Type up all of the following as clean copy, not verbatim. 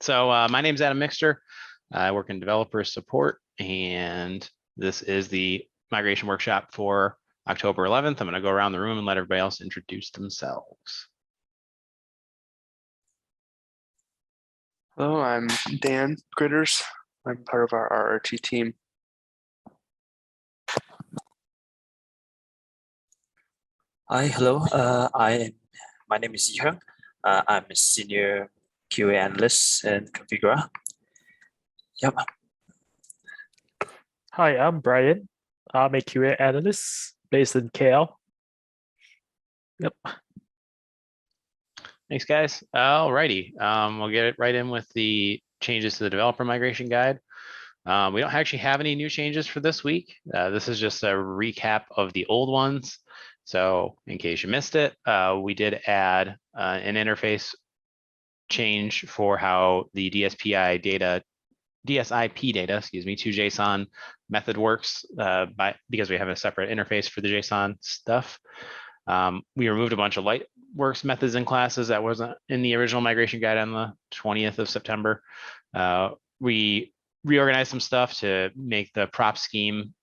So my name is Adam Mixter. I work in developer support, and this is the migration workshop for October 11th. I'm going to go around the room and let everybody else introduce themselves. Hello, I'm Dan Gritters. I'm part of our RRT team. Hi, hello. My name is Yihyung. I'm a senior QA analyst in Configura. Yep. Hi, I'm Brian. I'm a QA analyst based in KL. Yep. Thanks, guys. Alrighty, we'll get it right in with the changes to the developer migration guide. We don't actually have any new changes for this week. This is just a recap of the old ones. So in case you missed it, we did add an interface change for how the DSIP data, to JSON method works because we have a separate interface for the JSON stuff. We removed a bunch of Lightworks methods and classes that wasn't in the original migration guide on the 20th of September. We reorganized some stuff to make the prop scheme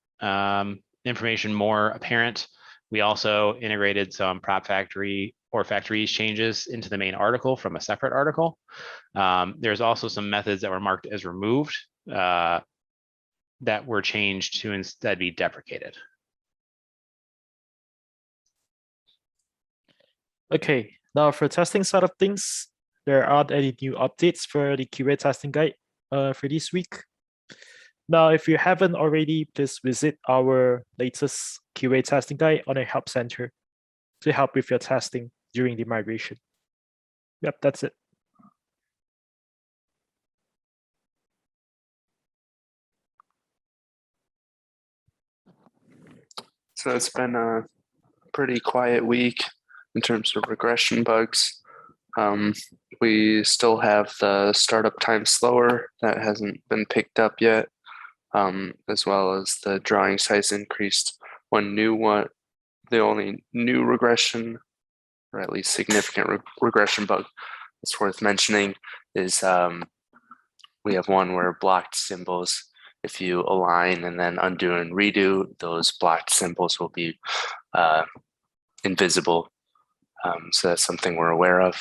information more apparent. We also integrated some prop factory or factories changes into the main article from a separate article. There's also some methods that were marked as removed that were changed to instead be deprecated. Okay, now for testing side of things, there aren't any new updates for the QA testing guide for this week. Now, if you haven't already, please visit our latest QA testing guide on a help center to help with your testing during the migration. Yep, that's it. So it's been a pretty quiet week in terms of regression bugs. We still have the startup time slower that hasn't been picked up yet, as well as the drawing size increased. The only new regression, or at least significant regression bug that's worth mentioning is we have one where blocked symbols, if you align and then undo and redo, those blocked symbols will be invisible. So that's something we're aware of.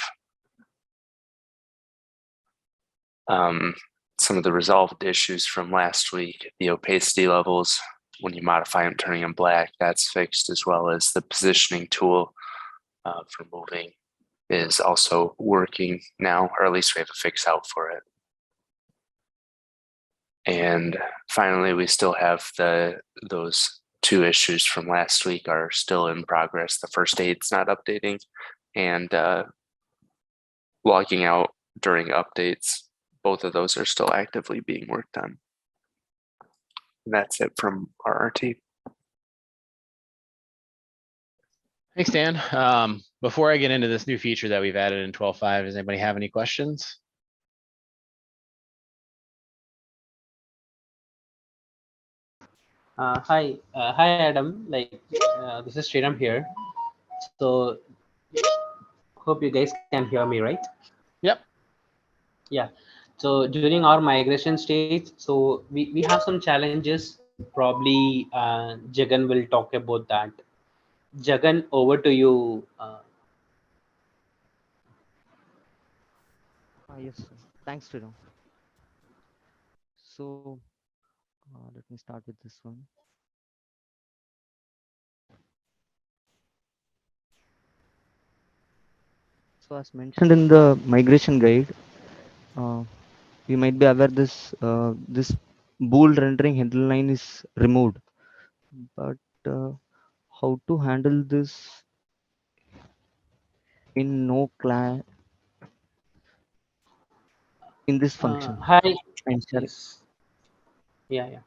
Some of the resolved issues from last week, the opacity levels, when you modify them, turning them black, that's fixed, as well as the positioning tool for moving is also working now, or at least we have a fix out for it. And finally, we still have those two issues from last week are still in progress. The first aid's not updating, and logging out during updates. Both of those are still actively being worked on. And that's it from RRT. Thanks, Dan. Before I get into this new feature that we've added in 12.5, does anybody have any questions? Hi, Adam. This is Sriram here. So, hope you guys can hear me, right? Yep. Yeah. So during our migration stage, so we have some challenges. Probably Jagan will talk about that. Jagan, over to you. Yes, sir. Thanks, Sriram. So let me start with this one. So as mentioned in the migration guide, you might be aware this bool rendering headline is removed, but how to handle this in no class in this function? Hi. Yes. Yeah.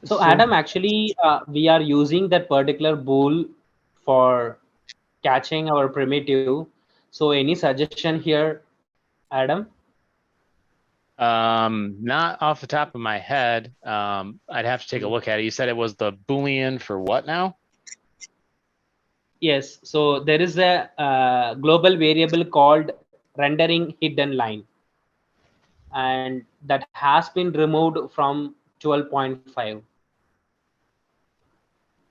So Adam, actually, we are using that particular bool for catching our primitive. So any suggestion here, Adam? Not off the top of my head. I'd have to take a look at it. You said it was the Boolean for what now? Yes. So there is a global variable called rendering hidden line. and that has been removed from 12.5.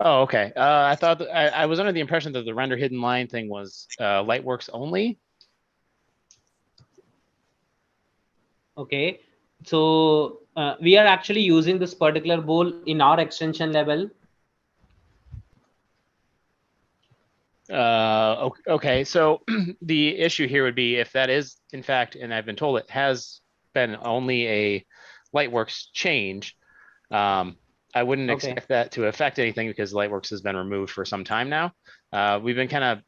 Oh, okay. I thought I was under the impression that the render hidden line thing was Lightworks only. Okay, so we are actually using this particular bool in our extension level. Okay, so the issue here would be if that is in fact, and I've been told it has been only a Lightworks change. I wouldn't Okay. expect that to affect anything because Lightworks has been removed for some time now. We've been kind of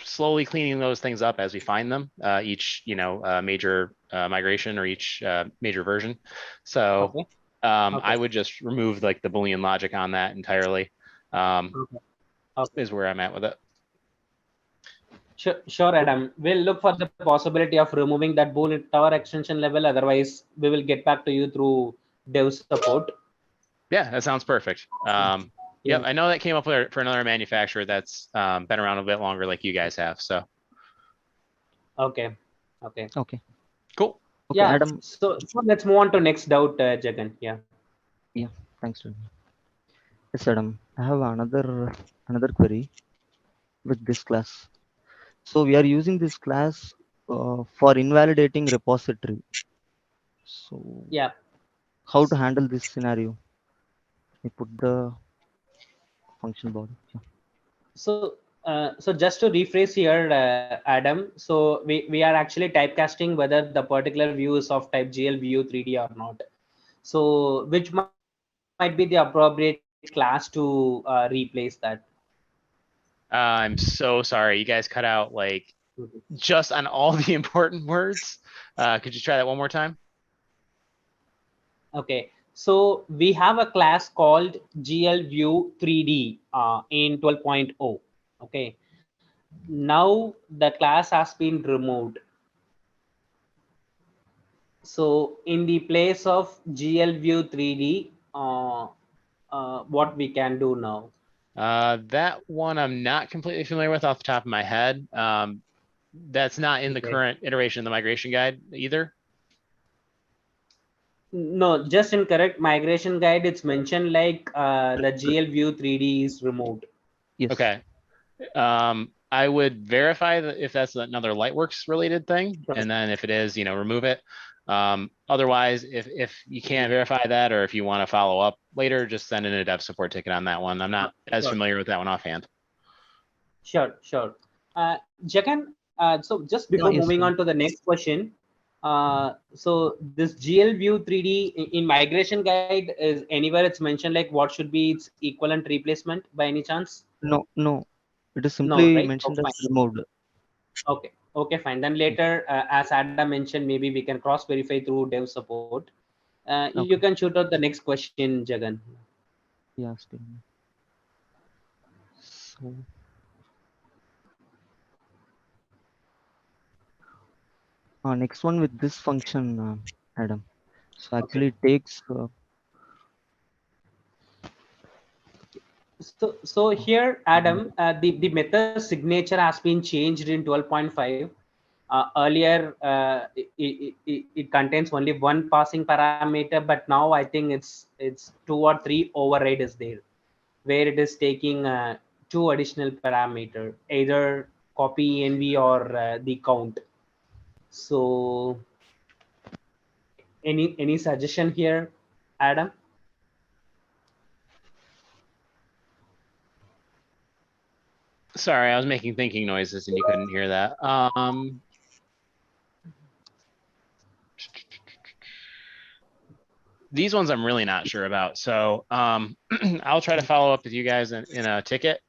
slowly cleaning those things up as we find them, each major migration or each major version. So Okay. I would just remove like the Boolean logic on that entirely. Okay. Is where I'm at with it. Sure, Adam. We'll look for the possibility of removing that bool at our extension level. Otherwise, we will get back to you through dev support. Yeah, that sounds perfect. Yep, I know that came up for another manufacturer that's been around a bit longer, like you guys have. So Okay. Okay. Okay. cool. Okay, Yeah. Adam. So let's move on to next doubt, Jagan. Yeah. Yeah. Thanks, Ravi. Yes, Adam. I have another query with this class. So we are using this class for invalidating repository. So Yeah. how to handle this scenario? We put the function body. Yeah. So just to rephrase here, Adam, so we are actually typecasting whether the particular view is of type GL view 3D or not. So which might be the appropriate class to replace that? I'm so sorry. You guys cut out like just on all the important words. Could you try that one more time? Okay. So we have a class called GL view 3D in 12.0. Okay. Now the class has been removed. So in the place of GL view 3D, what we can do now? That one I'm not completely familiar with off the top of my head. That's not in the Okay. current iteration of the migration guide either. No, just in correct migration guide, it's mentioned like the GL view 3D is removed. Yes. Okay. I would verify that if that's another Lightworks related thing, and then if it is, remove it. Otherwise, if you can't verify that, or if you want to follow up later, just send in a dev support ticket on that one. I'm not as Sure. familiar with that one offhand. Sure. Jagan, so just before yes, moving sir. on to the next question, so this GL view 3D in migration guide is anywhere it's mentioned like what should be its equivalent replacement by any chance? No. It is No, simply right? mentioned Oh, as removed. Okay, fine. Then later, as Adam mentioned, maybe we can cross verify through dev support. You Okay. can shoot out the next question, Jagan. Yeah, still. So next one with this function, Adam. So actually it takes So here, Adam, the method signature has been changed in 12.5. Earlier, it contains only one passing parameter, but now I think it's 2 or 3 override is there, where it is taking 2 additional parameter, either copy env or the count. So any suggestion here, Adam? Sorry, I was making thinking noises and you couldn't hear that. These ones I'm really not sure about. So I'll try to follow up with you guys in a ticket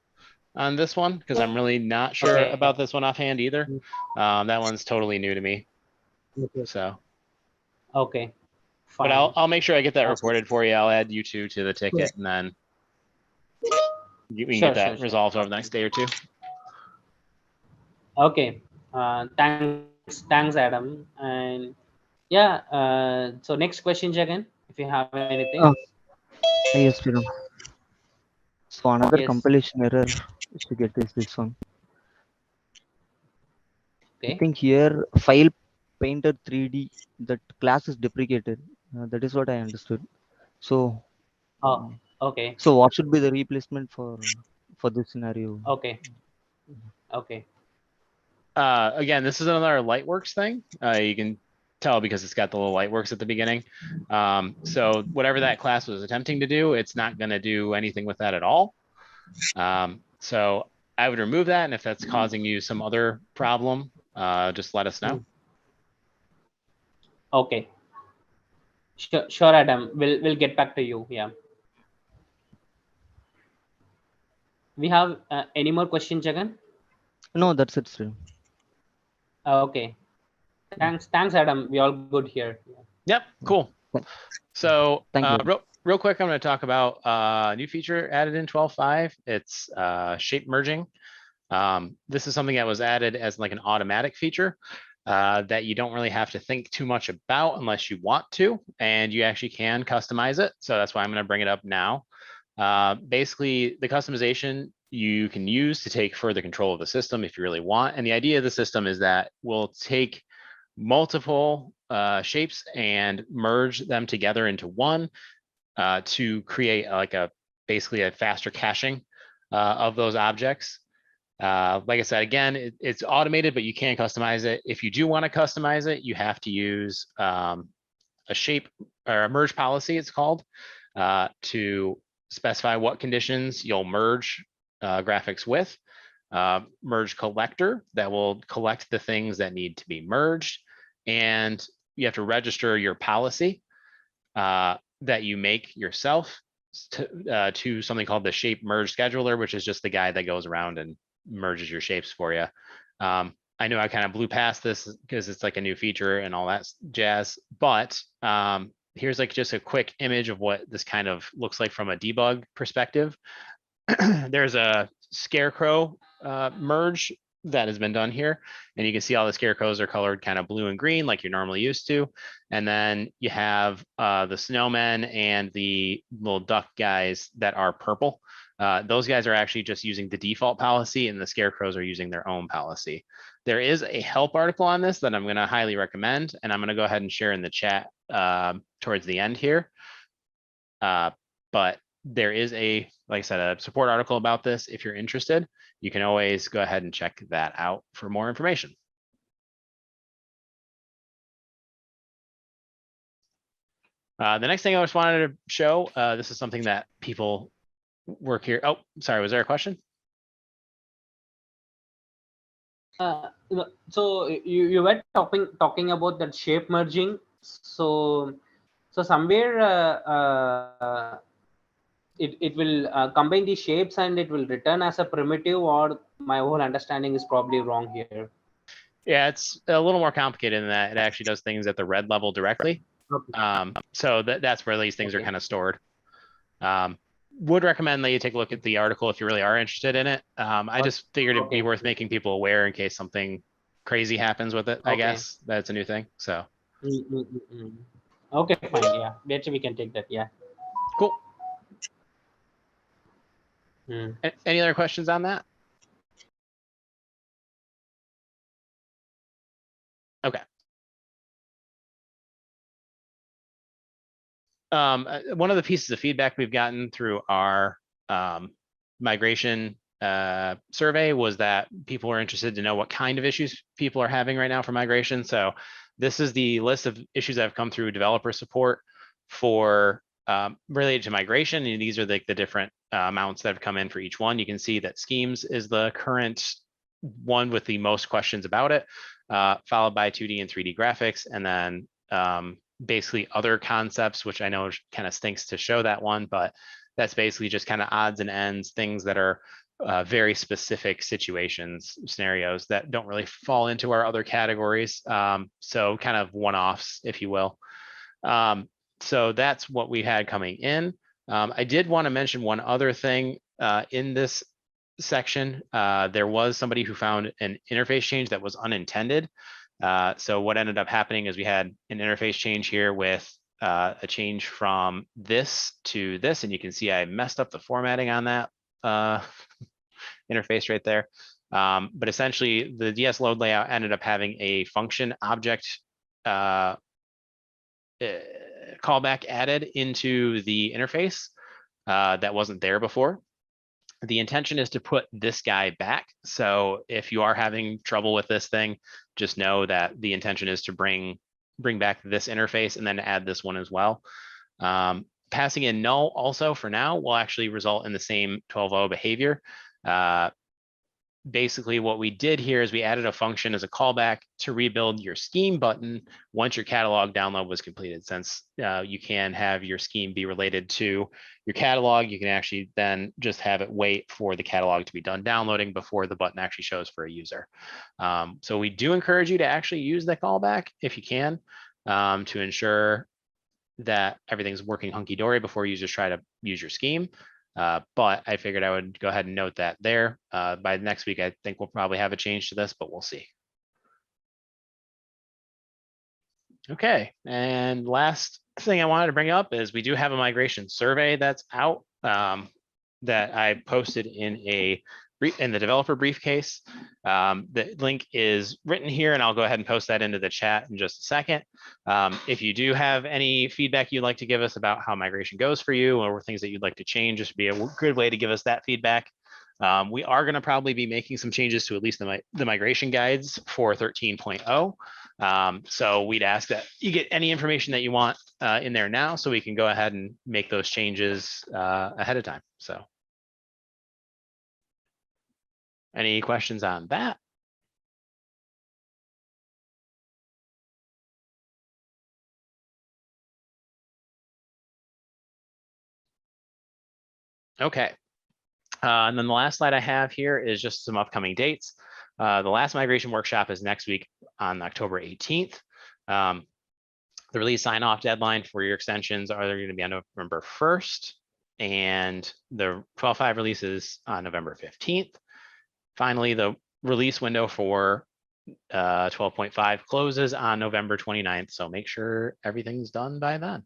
on this one because I'm really not sure Okay. about this one offhand either. That one's totally new to me. So, Okay. but Fine. I'll make sure I get that reported for you. I'll add you two to the ticket and then we can get that resolved over the next day or two. Okay. Thanks, Adam. And yeah, so next question, Jagan, if you have anything. yes, Shiram. So another Yes. compilation error to get is this one. Okay. I think here file Painter 3D, that class is deprecated. That is what I understood. So, Oh, okay, so what should be the replacement for this scenario? okay, okay. Again, this is another Lightworks thing. You can tell because it's got the little Lightworks at the beginning. So whatever that class was attempting to do, it's not going to do anything with that at all. So I would remove that, and if that's causing you some other problem, just let us know. Okay. Sure, Adam. We'll get back to you. Yeah. We have any more questions, Jagan? No, that's it, sir. Okay. Thanks, Adam. We all good here. Yep, cool. So Thank you. real quick, I'm going to talk about a new feature added in 12.5. It's shape merging. This is something that was added as like an automatic feature that you don't really have to think too much about unless you want to, and you actually can customize it. So that's why I'm going to bring it up now. Basically, the customization you can use to take further control of the system if you really want. And the idea of the system is that we'll take multiple shapes and merge them together into one to create like basically a faster caching of those objects. Like I said, again, it's automated, but you can customize it. If you do want to customize it, you have to use a shape or a merge policy, it's called, to specify what conditions you'll merge graphics with. Merge collector that will collect the things that need to be merged. And you have to register your policy that you make yourself to something called the shape merge scheduler, which is just the guy that goes around and merges your shapes for you. I know I kind of blew past this because it's like a new feature and all that jazz, but here's like just a quick image of what this kind of looks like from a debug perspective. There's a scarecrow merge that has been done here, and you can see all the scarecrows are colored kind of blue and green like you're normally used to. And then you have the snowmen and the little duck guys that are purple. Those guys are actually just using the default policy, and the scarecrows are using their own policy. There is a help article on this that I'm going to highly recommend, and I'm going to go ahead and share in the chat towards the end here. But there is like I said, a support article about this. If you're interested, you can always go ahead and check that out for more information. The next thing I just wanted to show, this is something that people work here. Oh, sorry, was there a question? So you were talking about that shape merging. So somewhere it will combine the shapes and it will return as a primitive, or my whole understanding is probably wrong here. Yeah, it's a little more complicated than that. It actually does things at the red level directly. Okay. So that's where these things are kind of stored. Would recommend that you take a look at the article if you really are interested in it. I just figured it'd be worth making people aware in case something crazy happens with it. I guess that's a new thing. So. Okay, fine. Yeah, later we can take that. Yeah. Cool. Any other questions on that? Okay. One of the pieces of feedback we've gotten through our migration survey was that people are interested to know what kind of issues people are having right now for migration. So this is the list of issues that have come through developer support for related to migration. And these are the different amounts that have come in for each one. You can see that schemes is the current one with the most questions about it, followed by 2D and 3D graphics, and then basically other concepts, which I know kind of stinks to show that one, but that's basically just kind of odds and ends, things that are very specific situations, scenarios that don't really fall into our other categories. So kind of one-offs, if you will. So that's what we had coming in. I did want to mention one other thing in this section. There was somebody who found an interface change that was unintended. So what ended up happening is we had an interface change here with a change from this to this, and you can see I messed up the formatting on that interface right there. But essentially the DS load layout ended up having a function object callback added into the interface that wasn't there before. The intention is to put this guy back. So if you are having trouble with this thing, just know that the intention is to bring back this interface and then add this one as well. Passing in null also for now will actually result in the same 12.0 behavior. Basically what we did here is we added a function as a callback to rebuild your scheme button once your catalog download was completed. Since you can have your scheme be related to your catalog, you can actually then just have it wait for the catalog to be done downloading before the button actually shows for a user. So we do encourage you to actually use that callback if you can, to ensure that everything's working hunky-dory before users try to use your scheme. But I figured I would go ahead and note that there. By next week, I think we'll probably have a change to this, but we'll see. Okay, and last thing I wanted to bring up is we do have a migration survey that's out that I posted in the developer briefcase. The link is written here, and I'll go ahead and post that into the chat in just a second. If you do have any feedback you'd like to give us about how migration goes for you or things that you'd like to change, this would be a good way to give us that feedback. We are going to probably be making some changes to at least the migration guides for 13.0. So we'd ask that you get any information that you want in there now so we can go ahead and make those changes ahead of time. So any questions on that? Okay. And then the last slide I have here is just some upcoming dates. The last migration workshop is next week on October 18th. The release sign-off deadline for your extensions are going to be on November 1st, and the 12.5 release is on November 15th. Finally, the release window for 12.5 closes on November 29th, so make sure everything's done by then.